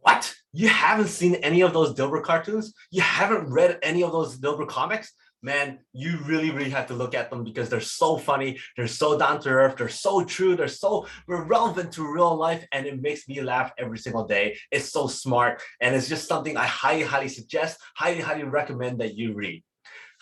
What? You haven't seen any of those Dilbert cartoons? You haven't read any of those Dilbert comics? Man, you really have to look at them because they're so funny, they're so down to earth, they're so true, they're so relevant to real life, and it makes me laugh every single day. It's so smart, and it's just something I highly suggest, highly recommend that you read.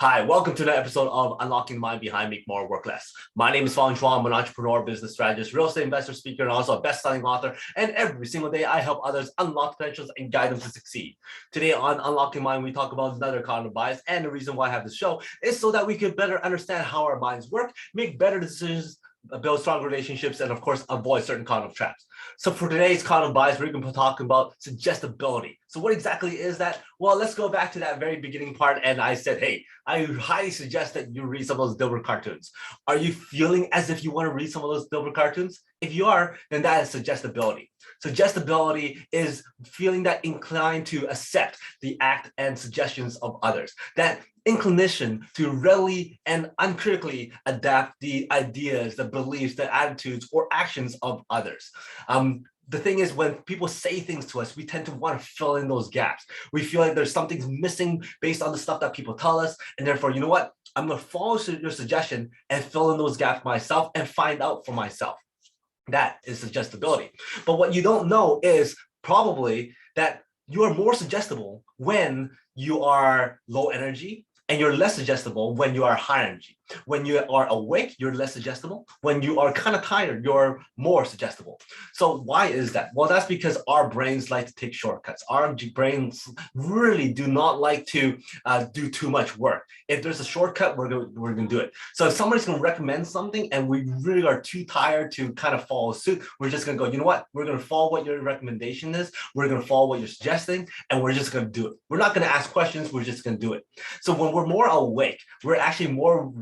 Hi, welcome to the episode of Unlocking the Mind Behind Make More Work Less. My name is Fong. I'm an entrepreneur, business strategist, real estate investor, speaker, and also a best-selling author. And every single day, I help others unlock potentials and guide them to succeed. Today on Unlocking Mind, we talk about another cognitive bias. And the reason why I have this show is so that we could better understand how our minds work, make better decisions, build strong relationships, and of course, avoid certain cognitive traps. So for today's cognitive bias, we're going to be talking about suggestibility. So what exactly is that? Well, let's go back to that very beginning part. And I said, hey, I highly suggest that you read some of those Dilbert cartoons. Are you feeling as if you want to read some of those Dilbert cartoons? If you are, then that is suggestibility. Suggestibility is feeling that inclined to accept the act and suggestions of others. That inclination to readily and uncritically adapt the ideas, the beliefs, the attitudes, or actions of others. The thing is, when people say things to us, we tend to want to fill in those gaps. We feel like there's something missing based on the stuff that people tell us. And therefore, you know what? I'm going to follow your suggestion and fill in those gaps myself and find out for myself. That is suggestibility. But what you don't know is probably that you are more suggestible when you are low energy, and you're less suggestible when you are high energy. When you are awake, you're less suggestible. When you are kind of tired, you're more suggestible. So why is that? Well, that's because our brains like to take shortcuts. Our brains really do not like to do too much work. If there's a shortcut, we're going to do it. So if somebody's going to recommend something and we really are too tired to kind of follow suit, we're just going to go, you know what? We're going to follow what your recommendation is. We're going to follow what you're suggesting, and we're just going to do it. We're not going to ask questions. We're just going to do it. So when we're more awake, we're actually more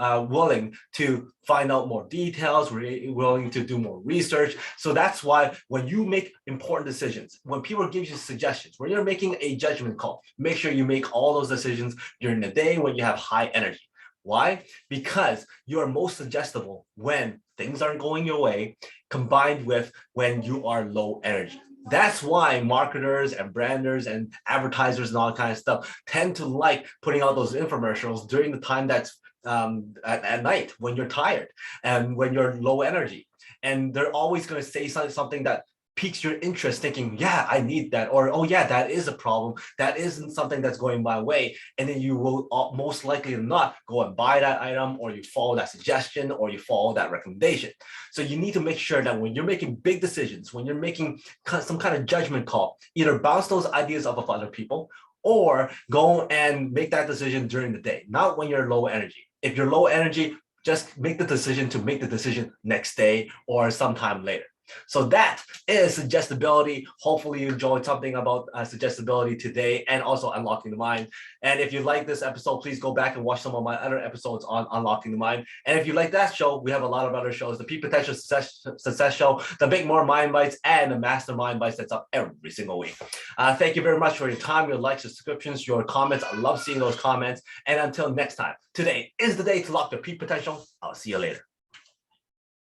willing to find out more details, we're willing to do more research. So that's why when you make important decisions, when people give you suggestions, when you're making a judgment call, make sure you make all those decisions during the day when you have high energy. Why? Because you are most suggestible when things aren't going your way, combined with when you are low energy. That's why marketers and branders and advertisers and all that kind of stuff tend to like putting out those infomercials during the time that's at night when you're tired and when you're low energy. And they're always going to say something that piques your interest, thinking, yeah, I need that, or oh yeah, that is a problem, that isn't something that's going my way, and then you will most likely not go and buy that item, or you follow that suggestion, or you follow that recommendation. So you need to make sure that when you're making big decisions, when you're making some kind of judgment call, either bounce those ideas off of other people or go and make that decision during the day, not when you're low energy. If you're low energy, just make the decision next day or sometime later. So that is suggestibility. Hopefully you enjoyed something about suggestibility today and also unlocking the mind. And if you like this episode, please go back and watch some of my other episodes on unlocking the mind. And if you like that show, we have a lot of other shows, the Peak Potential Success Show, the Make More Mind Bites, and the Mastermind Bites that's up every single week. Thank you very much for your time, your likes, your subscriptions, your comments. I love seeing those comments. And until next time, today is the day to lock your peak potential. I'll see you later.